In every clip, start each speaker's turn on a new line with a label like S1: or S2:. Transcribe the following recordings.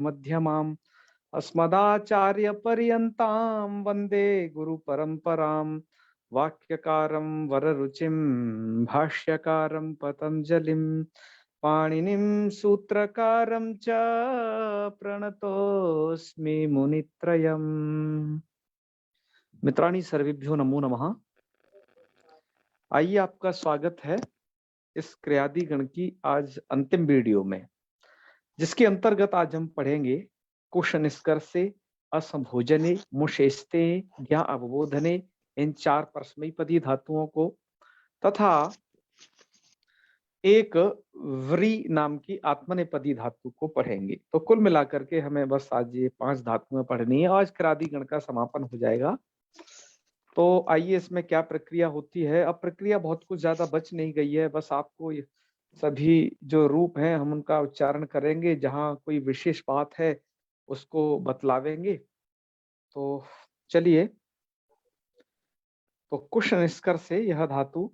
S1: मध्यमाम् अस्मदाचार्यपर्यन्तां वन्दे गुरुपरम्परां वाक्यकारं वररुचिं भाष्यकारं पतञ्जलिं पाणिनिं सूत्रकारं च प्रणतोऽस्मि मुनित्रयम्। मित्राणि सर्वेभ्यो नमो नमः। आइए, आपका स्वागत है इस क्रियादि गण की आज अंतिम वीडियो में, जिसके अंतर्गत आज हम पढ़ेंगे कुश निष्कर्षे असंभोजने मुशेस्ते ज्ञा अवबोधने इन 4 परस्मैपदी धातुओं को तथा एक व्री नाम की आत्मनेपदी धातु को पढ़ेंगे। तो कुल मिलाकर के हमें बस आज ये 5 धातुएं पढ़नी है। आज क्रियादि गण का समापन हो जाएगा। तो आइए, इसमें क्या प्रक्रिया होती है। अब प्रक्रिया बहुत कुछ ज्यादा बच नहीं गई है, बस आपको सभी जो रूप हैं हम उनका उच्चारण करेंगे, जहां कोई विशेष बात है उसको बतलावेंगे। तो चलिए, तो कुश निष्कर्षे यह धातु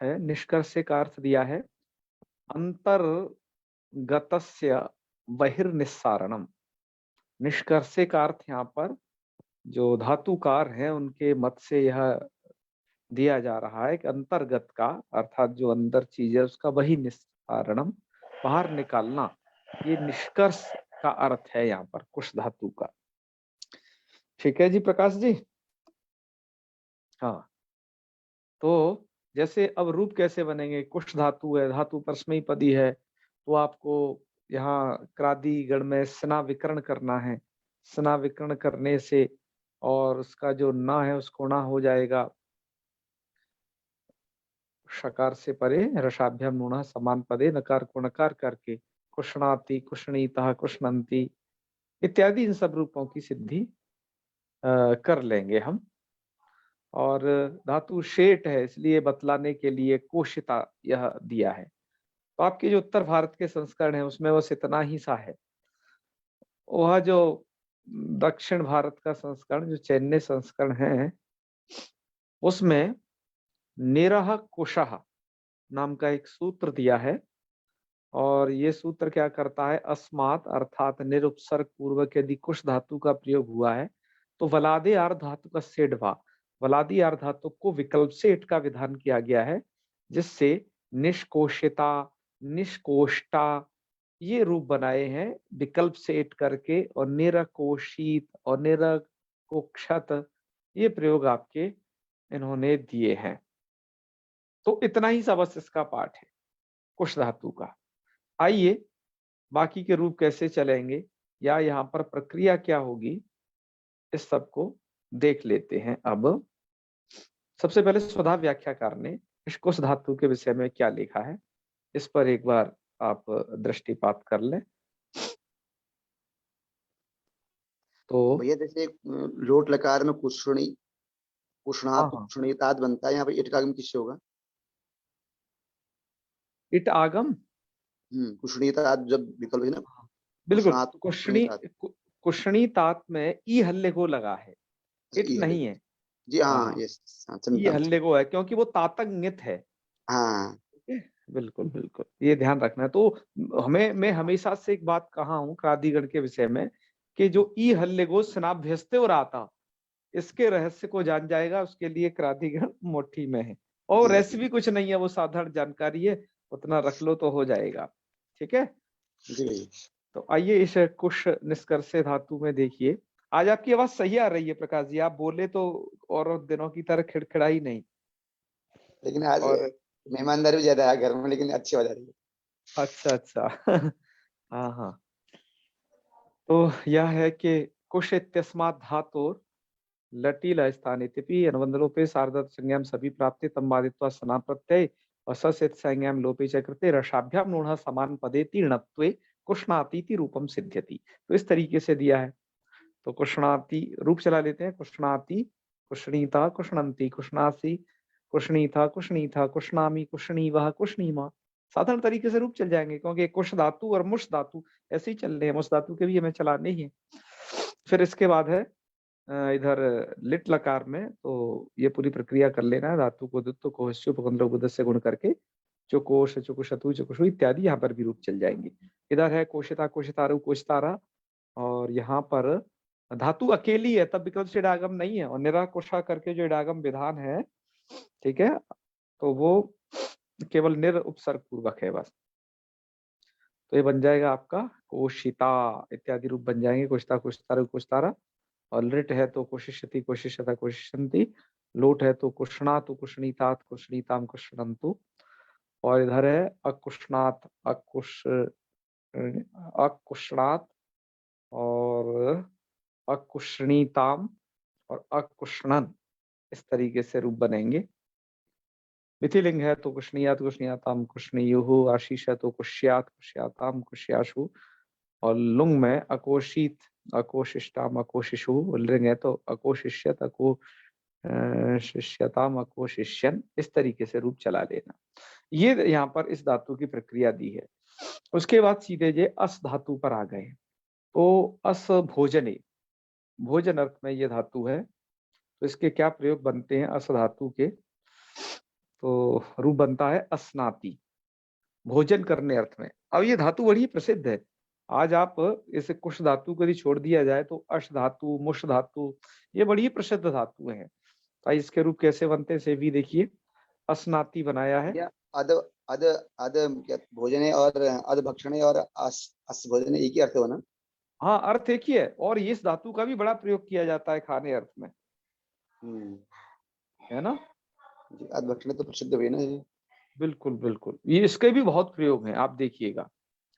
S1: है। निष्कर्षे का अर्थ दिया है अंतर्गतस्य बहिर्निस्सारणम। निष्कर्षे का अर्थ यहाँ पर जो धातुकार हैं उनके मत से यह दिया जा रहा है कि अंतर्गत का अर्थात जो अंदर चीज है उसका वही निस्सारणम, बाहर निकालना, ये निष्कर्ष का अर्थ है यहाँ पर कुश धातु का। ठीक है जी प्रकाश जी। हाँ, तो जैसे अब रूप कैसे बनेंगे। कुश धातु है, धातु परस्मैपदी है, तो आपको यहाँ क्रादि गण में स्ना विकर्ण करना है। स्ना विकर्ण करने से और उसका जो ना है उसको ना हो जाएगा। शकार से परे रसाभ्याम नूणः समान पदे नकार को नकार करके कुष्णाति कुष्णीतः कुष्णंती इत्यादि इन सब रूपों की सिद्धि कर लेंगे हम। और धातु शेट है, इसलिए बतलाने के लिए कोशिता यह दिया है। तो आपके जो उत्तर भारत के संस्करण है उसमें बस इतना ही सा है। वह जो दक्षिण भारत का संस्करण जो चेन्नई संस्करण है उसमें निरह कुशः नाम का एक सूत्र दिया है। और ये सूत्र क्या करता है, अस्मात् अर्थात निरुपसर्ग पूर्वक यदि कुश धातु का प्रयोग हुआ है तो वलादे आर्ध धातु का सेडवा, वलादी आर्ध धातु को विकल्प से इट का विधान किया गया है, जिससे निष्कोशिता निष्कोष्टा ये रूप बनाए हैं विकल्प से इट करके। और निरकोशित और निरकोक्षत ये प्रयोग आपके इन्होंने दिए हैं। तो इतना ही सा बस इसका पाठ है कुश धातु का। आइए, बाकी के रूप कैसे चलेंगे या यहाँ पर प्रक्रिया क्या होगी इस सब को देख लेते हैं। अब सबसे पहले स्वधा व्याख्याकार ने इस कुश धातु के विषय में क्या लिखा है, इस पर एक बार आप दृष्टिपात कर लें। तो
S2: भैया जैसे लोट लकार में कुष्णी कुष्णात
S1: हाँ,
S2: कुष्णीतात बनता है, यहाँ पर इट का आगम किससे होगा?
S1: इट आगम
S2: कुष्णीतात जब विकल्प है ना,
S1: बिल्कुल।
S2: कुष्णात
S1: कुशनी
S2: कुष्णीतात।
S1: कुशनी तात में ई हल्ले को लगा है, इट
S2: ई हले
S1: नहीं है।
S2: जी, हाँ
S1: हाँ,
S2: यस, हाँ
S1: ई
S2: चंदा।
S1: हल्ले को है क्योंकि वो तातंगित है।
S2: हाँ
S1: ठीक है? बिल्कुल बिल्कुल, ये ध्यान रखना है। तो मैं हमेशा से एक बात कहा हूं क्रादिगण के विषय में कि जो ई हल्ले को स्नाभ्यस्ते और आता, इसके रहस्य को जान जाएगा, उसके लिए क्रादिगण मोठी में है। और
S2: जी
S1: रहस्य
S2: जी
S1: भी कुछ नहीं है, वो साधारण जानकारी है, उतना रख लो तो हो जाएगा। ठीक है।
S2: जी भैया।
S1: तो आइए इस कुश निष्कर्षे धातु में देखिए। आज आपकी आवाज सही आ रही है प्रकाश जी, आप बोले तो और दिनों की तरह खिड़खिड़ाई नहीं।
S2: लेकिन आज
S1: और
S2: मेहमानदारी भी ज्यादा है घर में, लेकिन अच्छी आवाज आ रही है।
S1: अच्छा अच्छा हाँ हाँ। तो यह है कि कुश इत्यस्मात् धातुर लटील स्थानित्यपि अनुबंधलोपे सार्वधातु संज्ञाम सभी प्राप्ति तम्बादित्वा सना प्रत्यय और ससित संज्ञाम लोपे च कृते रसाभ्याम नूढ़ समान पदे तीर्णत्वे कुष्णातीति रूपम सिद्ध्यति। तो इस तरीके से दिया है। तो कुष्णाति रूप चला लेते हैं। कुष्णाति कुष्णीता कुष्णंती कुष्णासी कुष्णीथा कुष्णीथा कुष्णामी कुष्णीवह कुष्णीमा। साधारण तरीके से रूप चल जाएंगे क्योंकि कुश धातु और मुष धातु ऐसे ही चल रहे हैं। मुष धातु के भी हमें चलाने ही है। फिर इसके बाद है इधर लिट लकार में, तो ये पूरी प्रक्रिया कर लेना है। धातु को दुत्व को उपगंध से गुण करके चुकोश चुकुशतु चुकुशु इत्यादि यहाँ पर भी रूप चल जाएंगे। इधर है कोशिता कोशितारु कोशितारा, और यहाँ पर धातु अकेली है, तब विकल्प से इडागम नहीं है, और निराकुशा करके जो इडागम विधान है, ठीक है, तो वो केवल निर उपसर्ग पूर्वक है बस। तो ये बन जाएगा आपका कोशिता इत्यादि रूप बन जाएंगे, कुशता कुशतारा कुशतारा, और लिट है तो कोशिष्यति कोशिष्यता कोशिष्यन्ति, लोट है तो कुष्णा तो कुष्णीतात कुष्णीताम कुष्णन्तु, और इधर है अकुष्णात अकुष्णात और अकुष्णीताम और अकुष्णन, इस तरीके से रूप बनेंगे। विधिलिंग है तो कुष्णीयात कुष्णीयाताम कुष्णीयुः, आशीष है तो कुष्यात कुष्याताम कुष्याशु, और लुंग में अकोशित अकोशिष्टाम अकोशिशु, लिंग है तो अकोशिष्यत अको शिष्यताम अकोशिष्यन, इस तरीके से रूप चला लेना। ये यहाँ पर इस धातु की प्रक्रिया दी है। उसके बाद सीधे जे अस धातु पर आ गए। तो अस भोजने, भोजन अर्थ में ये धातु है, तो इसके क्या प्रयोग बनते हैं अस धातु के, तो रूप बनता है अस्नाति, भोजन करने अर्थ में। अब ये धातु बड़ी प्रसिद्ध है। आज आप इसे कुश धातु को यदि छोड़ दिया जाए तो अश धातु, मुश धातु, ये बड़ी प्रसिद्ध धातु है। तो इसके रूप कैसे बनते हैं से भी देखिए, अस्नाति बनाया है।
S2: या अद अद अद क्या भोजने और अद भक्षणे और अस भोजने एक ही अर्थ हो ना?
S1: हाँ, अर्थ एक ही है, और इस धातु का भी बड़ा प्रयोग किया जाता है खाने अर्थ में, है ना?
S2: जी, अद भक्षणे तो प्रसिद्ध हुई ना जी।
S1: बिल्कुल बिल्कुल, ये इसके भी बहुत प्रयोग हैं, आप देखिएगा,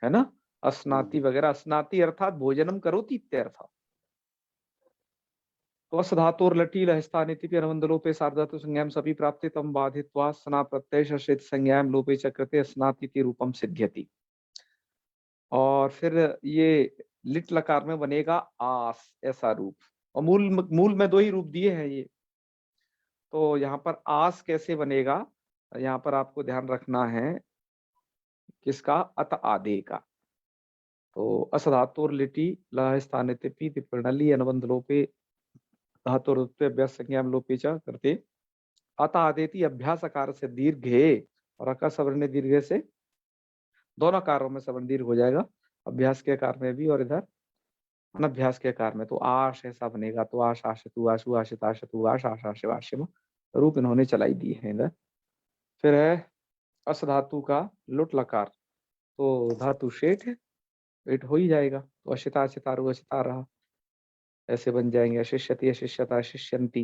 S1: है ना? अस्नाति वगैरह, अस्नाति अर्थात भोजनम करोति इत्यर्थ। तो अस धातुर लटी लहस्तानिति अनुबंधलोपे सार्धधातु संज्ञाम सभी प्राप्ति तम बाधित्वा स्ना प्रत्यय शशित संज्ञाम लोपे चक्रते स्नातिति रूपम सिद्ध्यति। और फिर ये लिट लकार में बनेगा आस, ऐसा रूप, और मूल में दो ही रूप दिए हैं ये। तो यहाँ पर आस कैसे बनेगा, यहाँ पर आपको ध्यान रखना है किसका, अत आदे का। तो अस धातुर लिटी लह स्थानिति प्रणाली अनुबंध लोपे धातुर अभ्यास संज्ञाम लोपे च करते अत आदेति अभ्यास आकार से दीर्घे, और अका सवर्ण दीर्घ से दोनों कारों में सवर्ण दीर्घ हो जाएगा, अभ्यास के आकार में भी और इधर अनभ्यास के आकार में। तो आश ऐसा बनेगा, तो आश आशतु आशु आशित आशतु आश आशा शिवाशिम, रूप इन्होंने चलाई दिए हैं इधर। फिर है अस धातु का लुट लकार, तो धातु शेठ है, वेट हो ही जाएगा, तो अशिता अशितारु अशिता रहा, ऐसे बन जाएंगे। अशिष्यति अशिष्यता अशिष्यंती,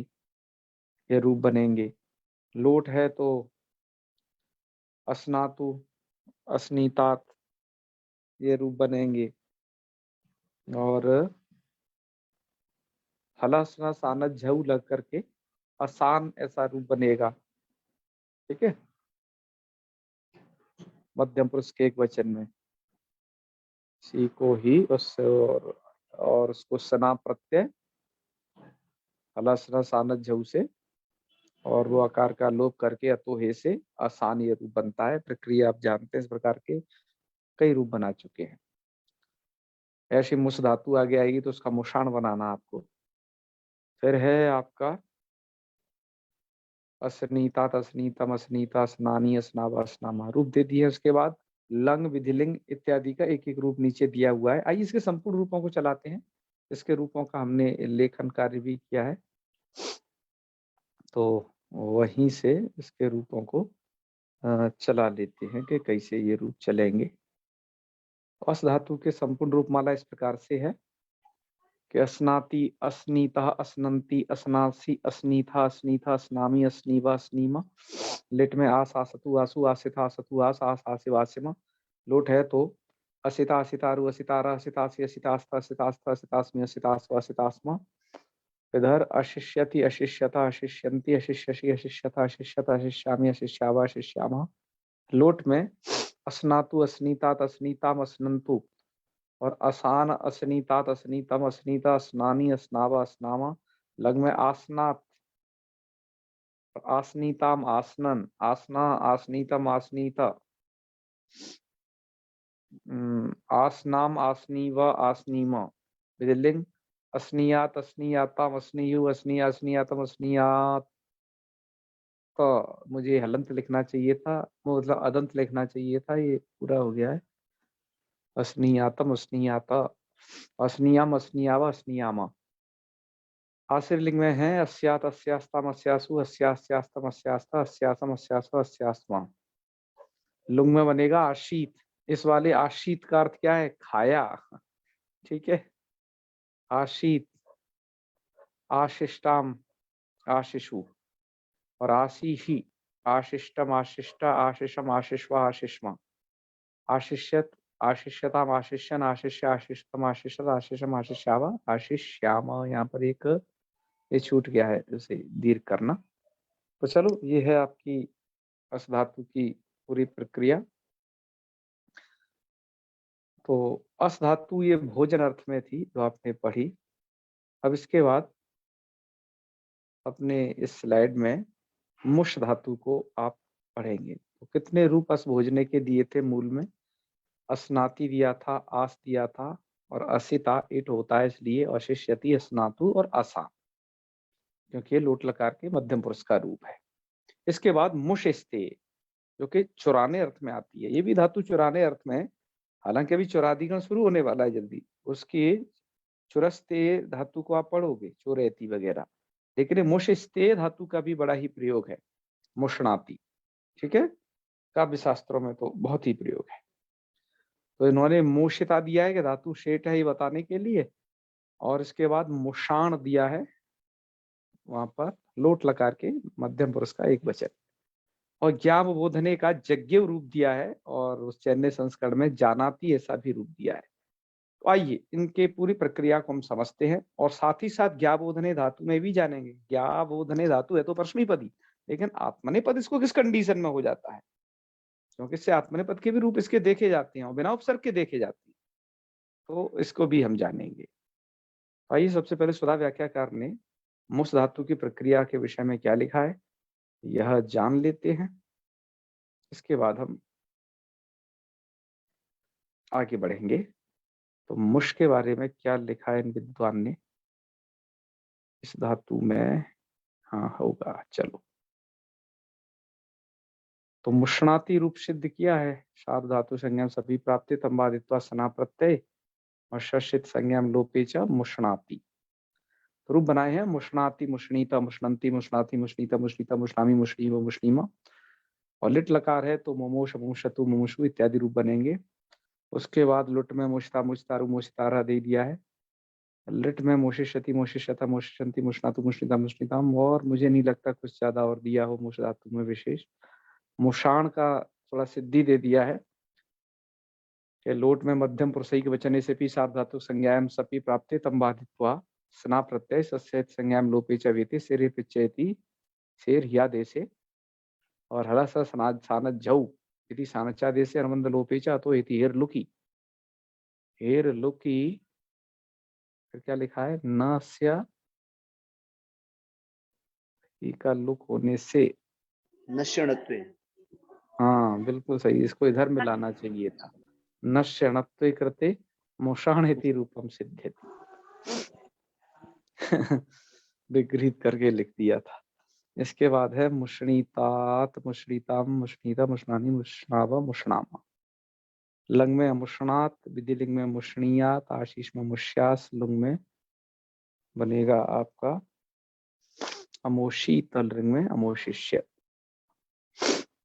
S1: ये रूप बनेंगे। लोट है तो अस्नातु अस्नीतात, ये रूप बनेंगे। और हलासना सानत झऊ लग करके आसान, ऐसा रूप बनेगा, ठीक है, मध्यम पुरुष के एक वचन में। सी को ही उस और उसको सना प्रत्यय हलासना सानत झऊ से, और वो आकार का लोप करके अतोहे से आसान ये रूप बनता है। प्रक्रिया आप जानते हैं, इस प्रकार के कई रूप बना चुके हैं। ऐसी मुस धातु आगे आएगी तो उसका मुशान बनाना आपको। फिर है आपका असनीता तस्नीतम अस्नीता स्नानी अस्नावा स्नामा, रूप दे दिए। उसके बाद लंग विधिलिंग इत्यादि का एक एक रूप नीचे दिया हुआ है। आइए इसके संपूर्ण रूपों को चलाते हैं। इसके रूपों का हमने लेखन कार्य भी किया है, तो वहीं से इसके रूपों को चला लेते हैं कि कैसे ये रूप चलेंगे। अस धातु के संपूर्ण रूप माला इस प्रकार से है कि अस्नाति अस्नीता अस्नंती अस्नासी अस्नीथा अस्नीथा अस्नामी अस्नीवा अस्नीमा। लिट में आस आसतु आसु आसिथा आसतु आस आस आसिव आसिमा। लोट है तो असिता असितारु असितारा असितासी असितास्ता असितास्ता असितास्मि असितास्व असितास्मा। इधर अशिष्यति अशिष्यता अशिष्यन्ति अशिष्यसि अशिष्यता अशिष्यता अशिष्यामि अशिष्यावा अशिष्यामा। लोट में अस्नातु अस्नीतात अस्नीताम अस्नन्तु, और असान अस्नीतात अस्नीतम अस्नीता अस्नानी अस्नावा अस्नामा। लग में आसनात आसनीताम आसनन आसना आसनीतम आसनीता आसनाम आसनीवा आसनीमा। विधिलिंग अस्नियात अस्नियाताम अस्नियु अस्निया अस्नियातम अस्नियात। मुझे हलंत लिखना चाहिए था, मतलब अदंत लिखना चाहिए था, ये पूरा हो गया है। अस्नियातम अस्नियाता। अस्नियाम अस्नियावा अस्नियामा। आश्रलिंग में है अस्यात अस्यास्ताम अस्यासु अस्यास्यास्तम अस्यास्ता अस्यासम अस्यासो अस्यास्मा। लुंग में बनेगा आशीत। इस वाले आशीत का अर्थ क्या है? खाया। ठीक है, आशीत, आशिष्टाम, आशिशु, और आशीही, आशिष्टम, आशिष्टा, आशिषम, आशिष्वा, आशिष्मा, आशिष्यत, आशिष्यताम, आशिष्यन, आशिष्य, आशिष्टम, आशिषत, आशिषम, आशिष्यावा, आशिष्यामा। यहाँ पर एक ये छूट गया है, उसे दीर्घ करना। तो चलो, ये है आपकी अस धातु की पूरी प्रक्रिया। तो अस धातु ये भोजन अर्थ में थी जो आपने पढ़ी। अब इसके बाद अपने इस स्लाइड में मुष धातु को आप पढ़ेंगे। तो कितने रूप अस भोजने के दिए थे मूल में? अस्नाति दिया था, आस दिया था, और असिता इट होता है इसलिए अशिष्यति, अस्नातु और असा, क्योंकि ये लोट लकार के मध्यम पुरुष का रूप है। इसके बाद मुषस्ते, जो कि चुराने अर्थ में आती है। ये भी धातु चुराने अर्थ में है, हालांकि अभी चुरादिगण शुरू होने वाला है जल्दी। उसकी चुरस्ते धातु को आप पढ़ोगे, चोरेती वगैरह, लेकिन मुषस्ते धातु का भी बड़ा ही प्रयोग है, मुषणाति। ठीक है, काव्य शास्त्रों में तो बहुत ही प्रयोग है। तो इन्होंने मूषिता दिया है कि धातु शेट है ये बताने के लिए, और इसके बाद मुषाण दिया है, वहां पर लोट लकार के मध्यम पुरुष का एक वचन, और ज्ञान बोधने का यज्ञ रूप दिया है, और उस चैन्य संस्करण में जानाती ऐसा भी रूप दिया है। तो आइए इनके पूरी प्रक्रिया को हम समझते हैं, और साथ ही साथ ज्ञाबोधने धातु में भी जानेंगे। ज्ञाबोधने धातु है तो परस्मैपदी, लेकिन आत्मनेपद इसको किस कंडीशन में हो जाता है, क्योंकि इससे आत्मनेपद के भी रूप इसके देखे जाते हैं और बिना उपसर्ग के देखे जाते हैं, तो इसको भी हम जानेंगे। आइए सबसे पहले सुधा व्याख्याकार ने मुस धातु की प्रक्रिया के विषय में क्या लिखा है यह जान लेते हैं। इसके बाद हम आगे बढ़ेंगे। तो मुश के बारे में क्या लिखा है इन विद्वान ने इस धातु में? हाँ होगा, चलो। तो मुषणाति रूप सिद्ध किया है। शार्द धातु संज्ञा सभी प्राप्ति तंबादित्वा सना प्रत्यय और शशित संज्ञा लोपे च मुषणाति। रूप बनाए हैं मुषणाति, मुषणीता, मुषणंती, मुषणाति, मुषणीता, मुषणीता, मुषणामी, मुषणीम, मुषणीमा, और लिट लकार है तो मोमोश, मुमुशतु, मुमुशु इत्यादि रूप बनेंगे। उसके बाद लुट में मुश्ता, मुश्तारु, मुश्तारा दे दिया है। लिट में मोशिष्यति, मोशिष्यता, मोशिष्यंती, मुष्णातु, मुष्णिता, मुष्णिताम, और मुझे नहीं लगता कुछ ज्यादा और दिया हो मुष धातु में विशेष। मुषाण का थोड़ा सिद्धि दे दिया है कि लोट में मध्यम पुरुषैक वचने से भी सात धातु संज्ञायाम सपि प्राप्ते तम बाधित्वा स्ना प्रत्यय सस्यत संज्ञायाम लोपे च वेति सिरे पिच्चेति शेर हिया देशे, और हरा स सनाद सानद झौ इति सानचा देशे अनुबंध लोपे च तो इति हेर लुकी। हेर लुकी फिर क्या लिखा है? नस्य का लुक होने से,
S2: नश्यणत्वे।
S1: हाँ बिल्कुल सही, इसको इधर में लाना चाहिए था। नश्यणत्वे कृते मोषाणिति रूपम सिद्ध्यति। विगृहित करके लिख दिया था। इसके बाद है मुष्णीतात, मुष्णीताम, मुष्णीता, मुष्णानी, मुष्णावा, मुष्णामा। लंग में अमुष्णात, विधिलिंग में मुष्णीयात, आशीष में मुष्यास, लुंग में बनेगा आपका अमोशी, तल रिंग में अमोशिष्य।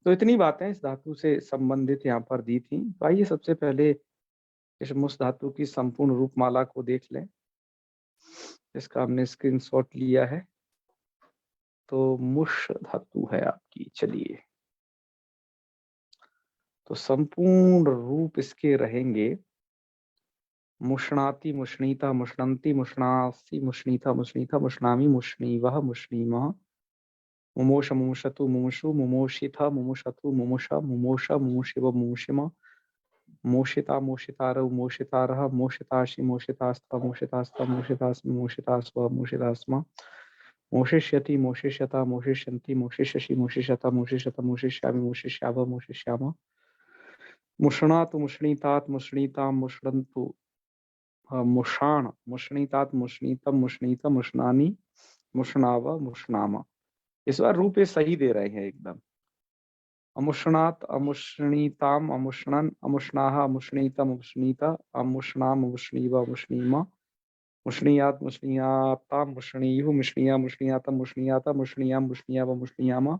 S1: तो इतनी बातें इस धातु से संबंधित यहाँ पर दी थी। तो आइए सबसे पहले इस मुस धातु की संपूर्ण रूपमाला को देख लें, इसका हमने स्क्रीनशॉट लिया है। तो मुष धातु है आपकी। चलिए, तो संपूर्ण रूप इसके रहेंगे मुष्णाति, मुष्णीता, मुष्णंती, मुष्णासी, मुष्णीता, मुष्णीता, मुष्णामी, मुष्णीवह, मुष्णीमः, मुमोष, मुमुषतु, मुमुषु, मुमोषिथ, मुमुषतु, मुमुषा, मुमोषा, मुमुषिव, मुमुषिमा, मोषिता, मोषितारौ, मोषितारः, मोषिताशि, मोषितास्था, मोषितास्था, मोषितास्मि, मोषितास्व, मोषितास्मा, मोषिष्यति, मोषिष्यता, मोषिष्यन्ति, मोषिष्यसि, मोषिष्यता, मोषिष्यत, मोषिष्यामि, मोषिष्याव, मोषिष्याम, मुष्णातु, मुष्णीतात, मुष्णीतां, मुष्णन्तु, मुषाण, मुष्णीतात, मुष्णीतम, मुष्णीतम, मुष्णानी, मुष्णाव, मुष्णामा। इस बार रूप ये सही दे रहे हैं एकदम। अमुष्णात अमुष्णीताम अमुष्णन अमुष्णाः अमुष्णीतम अमुष्णीता अमुष्णाम अमुष्णीव अमुष्णीमा मुष्णीयात मुष्णीयाताम मुष्णीयुः मुष्णीया मुष्णीयातम मुष्णीयाता मुष्णीयाम मुष्णीयाव मुष्णीयामा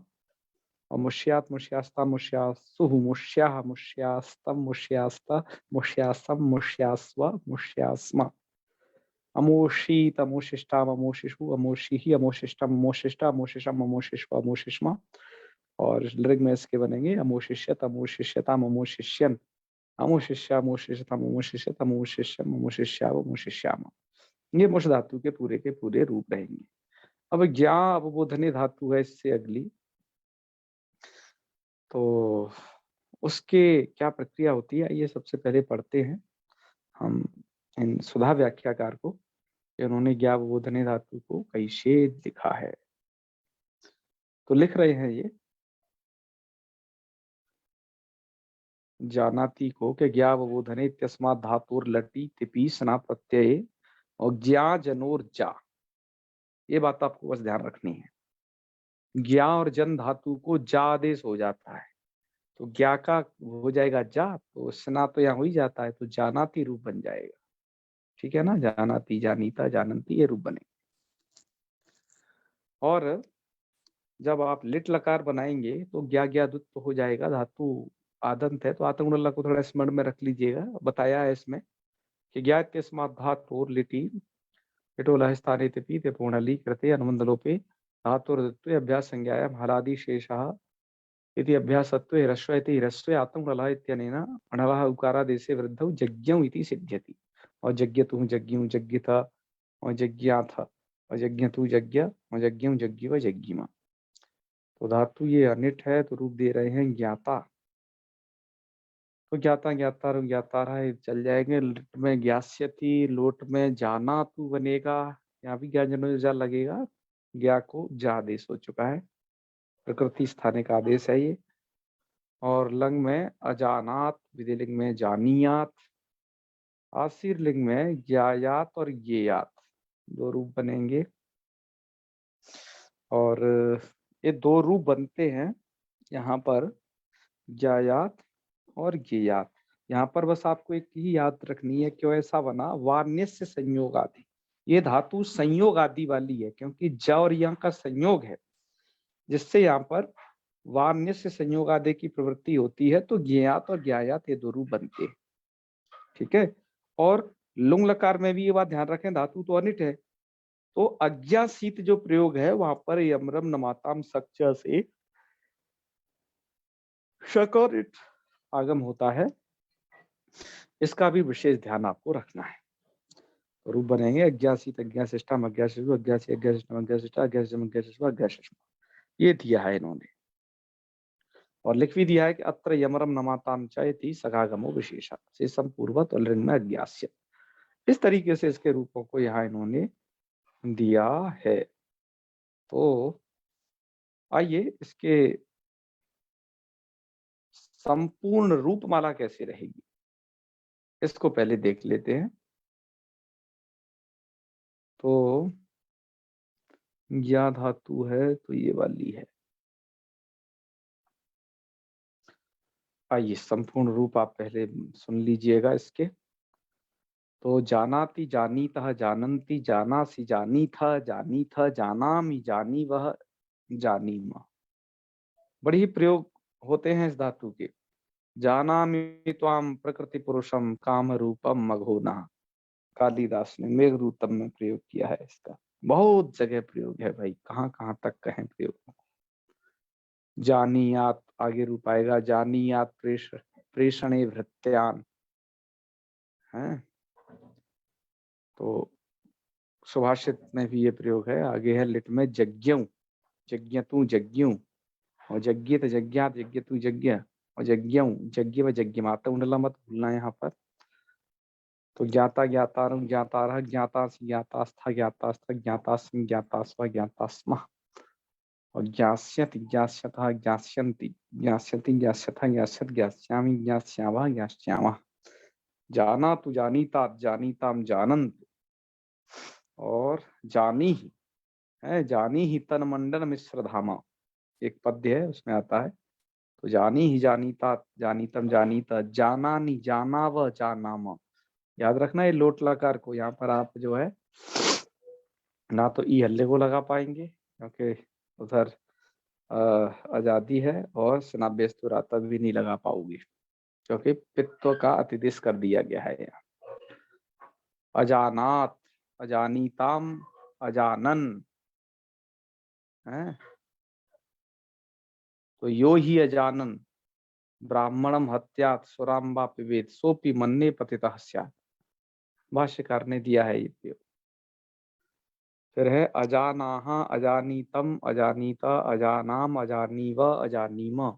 S1: मुष्यात मुष्यास्ता मुष्यासुः मुष्याः मुष्यास्तम मुष्यास्ता मुष्यासम मुष्यास्व मुष्यास्मा अमोषीत अमोशिष्टाम अमोशिषु अमोषिहि अमोशिष्टम अमोशिष्टा अमोशिषम अमोशिष्व अमोशिष्मा और ऋग में इसके बनेंगे अमोशिष्यत अमोशिष्यताम अमोशिष्यन अमोशिष्या अमोशिष्यताम अमोशिष्यत अमोशिष्यम अमोशिष्याव अमोशिष्यामा। ये मुष धातु के पूरे रूप रहेंगे। अब ज्ञा अवबोधने धातु है इससे अगली, तो उसके क्या प्रक्रिया होती है ये सबसे पहले पढ़ते हैं हम इन सुधा व्याख्याकार को, इन्होंने ज्ञा अवबोधने धातु को कैसे लिखा है। तो लिख रहे हैं ये जानाति को कि ज्ञा अवबोधने इत्यस्मात् धातुर लटी तिपी सना प्रत्यय और ज्ञा जनोर जा, ये बात आपको बस ध्यान रखनी है। ज्ञा और जन धातु को जा आदेश हो जाता है, तो ज्ञा का हो जाएगा जा, तो स्ना तो यहाँ हो ही जाता है, तो जानाति रूप बन जाएगा। ठीक है ना, जानाति जानीता जानंती ये रूप बने। और जब आप लिट लकार बनाएंगे तो ज्ञा ज्ञा दुत तो हो जाएगा, धातु आदंत है, तो आतंक को थोड़ा स्मरण में रख लीजिएगा। बताया है इसमें कि ज्ञात के स्मात् धातुर लिटी पिटोला स्थाने तिपि ते पूर्णली कृते अनुबंधलोपे धातुर दत्वे अभ्यास संज्ञायाम हलादि शेषः इति अभ्यासत्वे ह्रस्व इति ह्रस्वे आत्मरलः इत्यनेन अणलः उकारादेशे वृद्धौ जज्ञौ इति सिद्ध्यति। और जज्ञतुः जज्ञौ जज्ञित और जज्ञाथ और जज्ञतु जज्ञ और जज्ञौ जज्ञिव जज्ञिमा। तो धातु ये अनिट है तो रूप दे रहे हैं ज्ञाता, तो ज्ञाता ज्ञाता और ज्ञाता रहा चल जाएंगे। लिट में ज्ञास्यति, लोट में जाना तू बनेगा, यहाँ भी ज्ञान जनो जा लगेगा, ज्ञा को जा आदेश हो चुका है, प्रकृति स्थानिक आदेश है ये। और लंग में अजानात, विधिलिंग में जानियात, आशीर लिंग में ज्ञायात और ज्ञेयात, दो रूप बनेंगे। और ये दो रूप बनते हैं यहाँ पर, ज्ञायात और ज्ञेयात। यहाँ पर बस आपको एक ही याद रखनी है, क्यों ऐसा बना, वार्निस्य संयोग आदि, ये धातु संयोग आदि वाली है, क्योंकि ज और या का संयोग है, जिससे यहाँ पर वार्निस्य संयोग आदि की प्रवृत्ति होती है, तो ज्ञेयात और ज्ञायात ये दो रूप बनते हैं। ठीक है। और लुंग लकार में भी ये बात ध्यान रखें, धातु तो अनिट है, तो अज्ञासीत जो प्रयोग है वहां पर यमरम नमाताम सच से शक और इट आगम होता है, इसका भी विशेष ध्यान आपको रखना है। तो रूप बनेंगे अज्ञासीत अज्ञाशिष्टम अज्ञाशिष्टु अज्ञासी अज्ञाशिष्टम अज्ञाशिष्टा अज्ञासिष्टम अज्ञाशिष्टु अज्ञाशिष्टम, ये दिया है इन्होंने। और लिख भी दिया है कि अत्र यमरम नमाताम चयति सगागमो विशेषा शेषम पूर्वत और लिंग में अज्ञास्य। इस तरीके से इसके रूपों को यहाँ इन्होंने दिया है। तो आइए इसके संपूर्ण रूपमाला कैसे रहेगी इसको पहले देख लेते हैं। तो ज्ञा धातु है तो ये वाली है। आइए संपूर्ण रूप आप पहले सुन लीजिएगा इसके। तो जानाति जानीतः जानन्ति जानासि जानीथा जानीथ जानामि जानी वह जानीमा, बड़े ही प्रयोग होते हैं इस धातु के। जानामि त्वाम प्रकृति पुरुषम काम रूपम मघोना, कालिदास ने मेघदूतम में प्रयोग किया है इसका, बहुत जगह प्रयोग है भाई, कहाँ कहाँ तक कहें प्रयोग। जानियात आगे रूप आएगा, जानियात प्रेषणे भृत्यान है, तो सुभाषित में भी ये प्रयोग है। आगे है लिट में जज्ञऊ जज्ञतु जज्ञू और जज्ञित जज्ञात यज्ञतु यज्ञ और यज्ञऊ यज्ञ व यज्ञ माता उंडला मत भूलना यहाँ पर। तो ज्ञाता ज्ञातारं ज्ञातारः ज्ञातासि ज्ञातास्था ज्ञातास्थ ज्ञातास्म ज्ञातास्व ज्ञातास्म और ज्ञास्यति ज्ञास्यतः ज्ञास्यन्ति ज्ञास्यति ज्ञास्यथा ज्ञास्यत ज्ञास्यामि ज्ञास्यावः ज्ञास्यामः। जानातु जानीता जानीताम जानन्त और जानी ही है, जानी ही तन मंडन मिश्र धामा, एक पद्य है उसमें आता है। तो जानी ही जानीता, जानीतम जानीत, जानानी जानाव जानाम। याद रखना ये लोट लकार को यहाँ पर आप जो है ना तो ई हल्ले को लगा पाएंगे क्योंकि उधर आजादी है, और स्नाभ्यस्तुराता भी नहीं लगा पाओगे क्योंकि पित्व का अतिदेश कर दिया गया है यहाँ। अजानात, अजानीताम, अजानन है। तो यो ही अजानन ब्राह्मणम हत्यात सुराम्बा पिबेत सोपि मन्ने पतितः स्यात्। भाष्यकार ने दिया है ये प्रयोग। फिर है अजानाहा, अजानीतम, अजानीता, अजानाम, अजानीव, अजानीम।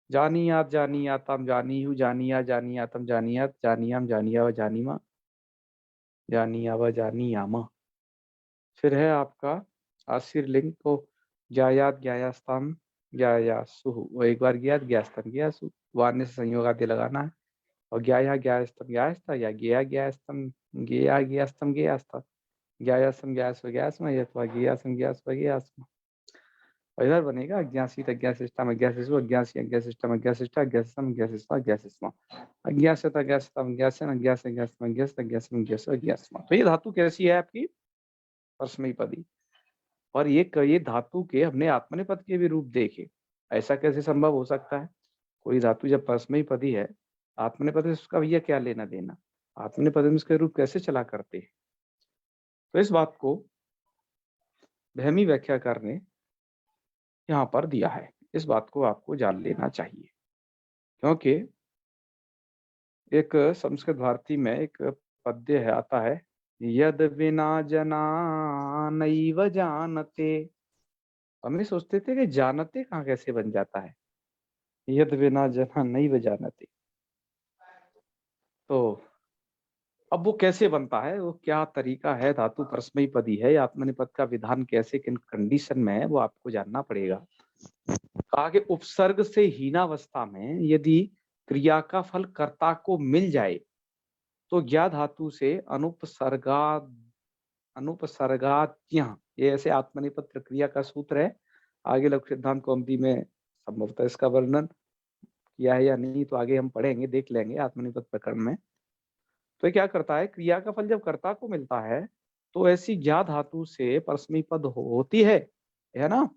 S1: जानीयात, जानीयातम, जानीयु, जानिया, जानियातम, जानियात, जानियाम, जानिया, जानीमा, जानिया व जानियामा। फिर है आपका आशीर लिंग को ज्यायात, ज्यायास्तम, ज्यायासु। वो एक बार ज्ञात, ज्ञास्तम, ज्ञासु, वार्य से संयोग आदि लगाना है। और ज्याया, ज्यास्तम, ज्यास्ता, या ज्ञा, ज्यास्तम, ज्ञा, ज्यास्तम, ज्यास्ता, ज्यायासम, ज्यास्व, ज्यास्म, यथवा ज्ञासम, ज्यास्व, ज्यास्म। और इधर बनेगा अज्ञासित, अज्ञासिष्टम, अज्ञासिस्व, अज्ञासी, अज्ञासिष्टम, अज्ञासिष्टा, अज्ञासिसम, अज्ञासिस्वा, अज्ञासिस्मा, अज्ञासित, अज्ञासितम, अज्ञासन, अज्ञास, अज्ञासम, अज्ञासित, अज्ञासम, अज्ञास, अज्ञासमा। तो ये धातु कैसी है आपकी? परस्मैपदी। और ये धातु के हमने आत्मनेपद के भी रूप देखे। ऐसा कैसे संभव हो सकता है? कोई धातु जब परस्मैपदी है, आत्मनेपद से उसका भैया क्या लेना देना? आत्मनेपद में उसके रूप कैसे चला करते हैं? तो इस बात को वहमी व्याख्याकार ने यहाँ पर दिया है। इस बात को आपको जान लेना चाहिए, क्योंकि एक संस्कृत भारती में एक पद्य है, आता है, यद विना जना नैव जानते। हम सोचते थे कि जानते कहाँ कैसे बन जाता है, यद विना जना नैव जानते। तो अब वो कैसे बनता है, वो क्या तरीका है, धातु परस्मैपदी है, आत्मनेपद का विधान कैसे, किन कंडीशन में है, वो आपको जानना पड़ेगा। कहा कि उपसर्ग से हीनावस्था में यदि क्रिया का फल कर्ता को मिल जाए तो ज्ञा धातु से अनुपसर्गात्य, ये ऐसे आत्मनेपद प्रक्रिया का सूत्र है। आगे लघु सिद्धांत कौमुदी में संभवतः इसका वर्णन किया है या नहीं, तो आगे हम पढ़ेंगे, देख लेंगे आत्मनेपद प्रकरण में। तो क्या करता है, क्रिया का फल जब कर्ता को मिलता है तो ऐसी ज्ञा धातु से परस्मैपद होती है ना,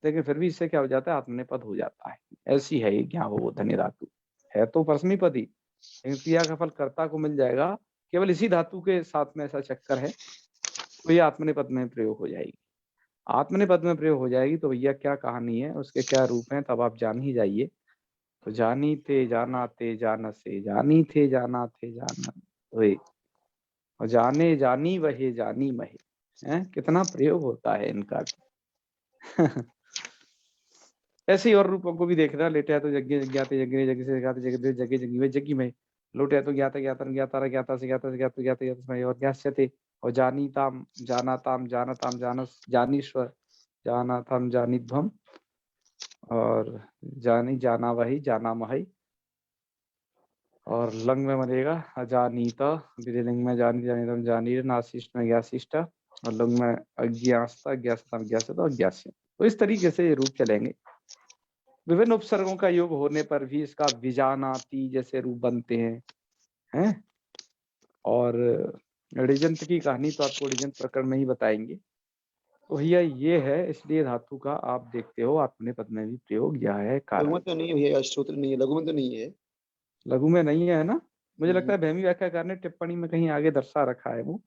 S1: लेकिन फिर भी इससे क्या हो जाता है, आत्मनेपद हो जाता है। ऐसी है ये ज्ञावबोधनीय धातु, है तो परस्मैपदी, लेकिन क्रिया का फल कर्ता को मिल जाएगा। केवल इसी धातु के साथ में ऐसा चक्कर है, तो ये आत्मनेपद में प्रयोग हो जाएगी। आत्मनेपद में प्रयोग हो जाएगी तो भैया क्या कहानी है, उसके क्या रूप हैं, तब आप जान ही जाइए। तो जानी थे, जाना थे, जान से, जानी थे, जाना थे, जाना वे, और जाने जानी वहे, जानी महे। हैं, कितना प्रयोग होता है इनका। ऐसे ही और रूपों को भी देखना। लेटे है तो यज्ञ ज्ञाते, यज्ञ जगह से ज्ञाते, जगह जगह जगी में, जगी में। लोटे है तो ज्ञाता ज्ञातन ज्ञातारा, ज्ञाता से ज्ञाता से ज्ञाता, ज्ञाते ज्ञातस्मय, और ज्ञास्यते। और जानीताम, जानाताम, जानताम, जानस, जानीश्वर, जानाताम, जानिध्वम, और जानी, जाना वही, जाना मही। और लंग में बनेगा अजानीता, विधिलिंग में जानी, जानीतम, जानी, नाशिष्ट में ज्ञासिष्ट, और लंग में अज्ञासता, ज्ञासतम, ज्ञासता, और ज्ञास्य। तो इस तरीके से ये रूप चलेंगे। विभिन्न उपसर्गों का योग होने पर भी इसका विजानाति जैसे रूप बनते हैं। और ऋजंत की कहानी तो आपको ऋजंत प्रकरण में ही बताएंगे। तो भैया ये है, इसलिए धातु का आप देखते हो आत्मनेपद में भी प्रयोग यह है
S2: लघु
S1: कारण।
S2: में तो नहीं है भैया, सूत्र नहीं है, लघु में तो नहीं है।
S1: लघु में नहीं है ना, मुझे लगता है वहमी व्याख्याकार ने टिप्पणी में कहीं आगे दर्शा रखा है वो।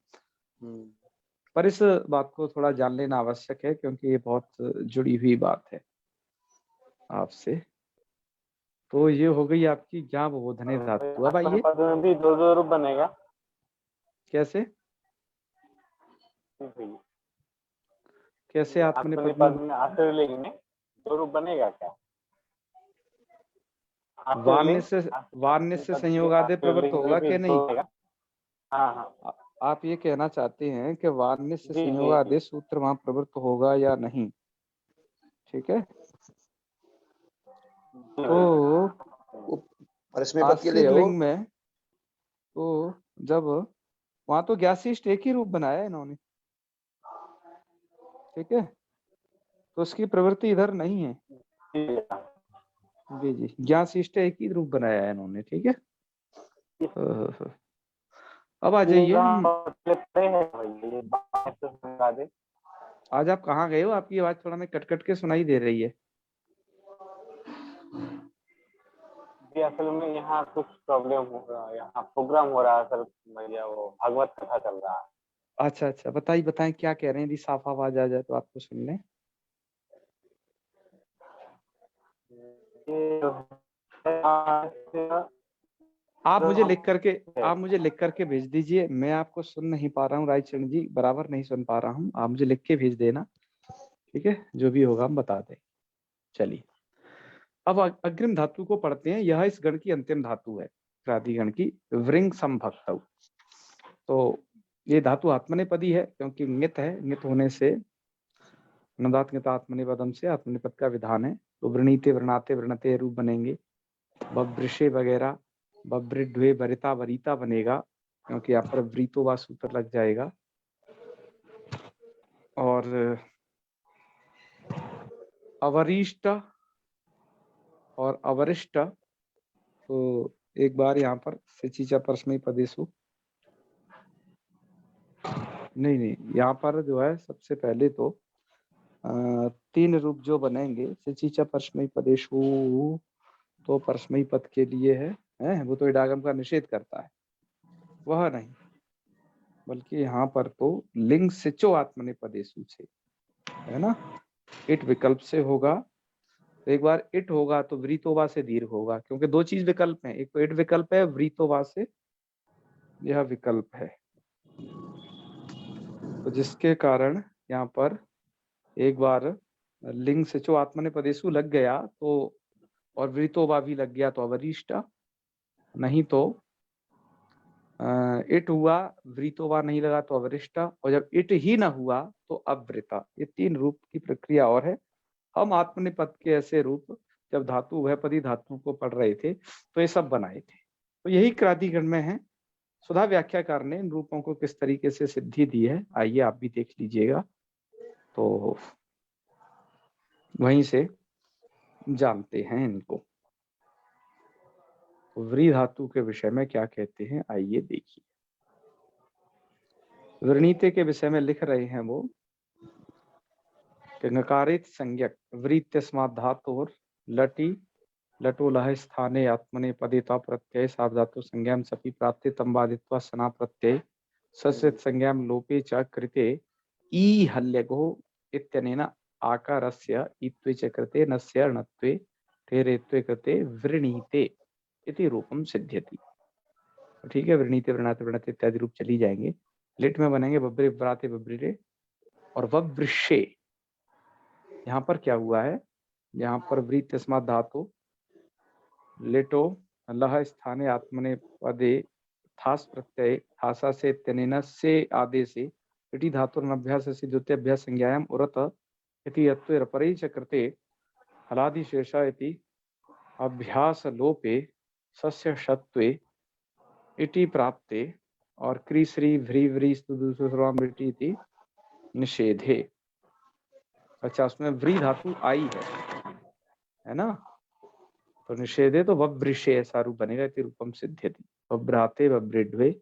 S1: पर इस बात को थोड़ा जान लेना आवश्यक है, क्योंकि ये बहुत जुड़ी हुई बात है आपसे। तो ये हो गई आपकी ज्ञावबोधनीय धातु। अब आइए,
S3: पद में भी दो दो रूप बनेगा
S1: कैसे कैसे आत्मनेपद
S3: पद में आश्रयलिंग में दो रूप बनेगा क्या?
S1: वार्य से संयोगादि प्रवृत्त होगा कि नहीं?
S3: हाँ।
S1: आप ये कहना चाहते हैं कि वार्य से
S3: जी, जी,
S1: संयोगादि सूत्र वहां प्रवृत्त होगा या नहीं? ठीक है, तो
S2: परस्मैपद के लिए
S1: आशीर
S2: हो।
S1: लिंग में तो जब वहां तो ज्ञासिष्ट एक ही रूप बनाया है इन्होंने, ठीक है, तो उसकी प्रवृत्ति इधर नहीं है।
S3: जी।
S1: जी जी, ज्ञान शिष्ट एक ही रूप बनाया है इन्होंने, ठीक है। अब आ जाइए आज आप कहाँ गए हो? आपकी आवाज थोड़ा मैं कट कट के सुनाई दे रही है।
S3: जी असल में यहाँ कुछ प्रॉब्लम हो रहा है, यहाँ प्रोग्राम हो रहा है सर भैया, वो भागवत कथा चल रहा है।
S1: अच्छा अच्छा, बताइए बताएं क्या कह रहे हैं, यदि साफ आवाज आ जाए तो आपको सुन लें।
S3: ये जो है
S1: आप
S3: जो
S1: मुझे
S3: हम
S1: लिख करके भेज दीजिए। मैं आपको सुन नहीं पा रहा हूँ रायचंद जी, बराबर नहीं सुन पा रहा हूँ। आप मुझे लिख के भेज देना, ठीक है। जो भी होगा हम बता दें। चलिए अब अग्रिम धातु को पढ़ते हैं। यह इस गण की अंतिम धातु है, क्रादि गण की, वृंग संभक्तौ। तो ये धातु आत्मनेपदी है क्योंकि ङित है। ङित होने से नदात ङित आत्मनेपदम से आत्मनेपद का विधान है। तो वृणीते वृणाते वृणते रूप बनेंगे। बवृषे वगैरह, बवृड्वे वरिता वरीता बनेगा क्योंकि यहाँ पर वृतो व सूत्र लग जाएगा। और अवरिष्ट और अवरिष्ट, तो एक बार यहाँ पर सिचीचा परस्मई पदेशु, नहीं, यहाँ पर जो है सबसे पहले तो 3 रूप जो बनेंगे सिचीचा परस्मई पदेशु, तो परस्मई पद के लिए है वो तो इडागम का निषेध करता है, वह नहीं, बल्कि यहाँ पर तो लिंग सिचो आत्मनेपदेशु से, है ना, इट विकल्प से होगा। तो एक बार इट होगा तो वृतोवा से दीर्घ होगा, क्योंकि 2 चीज विकल्प है, एक तो इट विकल्प है, वृतोवा से यह विकल्प है। तो जिसके कारण यहाँ पर एक बार लिंग सिचो आत्मनेपदेशु लग गया तो, और वृतोवा भी लग गया तो अवरिष्ट, नहीं तो इट हुआ, वृतोवा नहीं लगा तो अवरिष्ट, और जब इट ही ना हुआ तो अवृता। ये 3 रूप की प्रक्रिया और है। हम आत्मनेपद के ऐसे रूप जब धातु उभयपदी धातु को पढ़ रहे थे तो ये सब बनाए थे। तो यही क्रादिगण में है। सुधा व्याख्याकार ने इन रूपों को किस तरीके से सिद्धि दी है, आइए आप भी देख लीजिएगा, तो वहीं से जानते हैं इनको। व्री धातु के विषय में क्या कहते हैं, आइए देखिए। वृणीते के विषय में लिख रहे हैं वो कि नकारित संज्ञक वृत्तस्मात् धातुर लटी लटो लह स्थाने आत्मने पदेता प्रत्यय सावधातु संज्ञाम सपि प्राप्ते तंबादित्वा सना प्रत्यय सस्यत संज्ञाम लोपे च कृते ई हल्यगो इत्यनेन आकारस्य इत्वे च कृते नस्य णत्वे ठेरेत्वे कृते वृणीते इति रूपम सिद्ध्यति। ठीक है, वृणीते वृणाते वृणते इत्यादि रूप चली जाएंगे। लिट में बनेंगे बब्रे व्राते बब्रिरे और ववृषे। यहाँ पर क्या हुआ है, यहाँ पर वृत्तस्मात् धातु लिटो लह स्थाने आत्मने पदे थास प्रत्यय थासा से त्यनेन से आदेशे इति धातुरनभ्यास से द्वितीय अभ्यास संज्ञायाम उरत इति यत्वे परे च कृते हलादिशेष इति अभ्यास लोपे सस्य शत्वे इति प्राप्ते और क्रीश्री भ्री व्री स्तुदुसुरामृति इति निषेधे। अच्छा, उसमें व्री धातु आई है ना, तो निषेधे तो ववृषे ऐसा रूप बनेगा, इति रूपम सिद्ध्यति। वव्राते वव्रिड्वे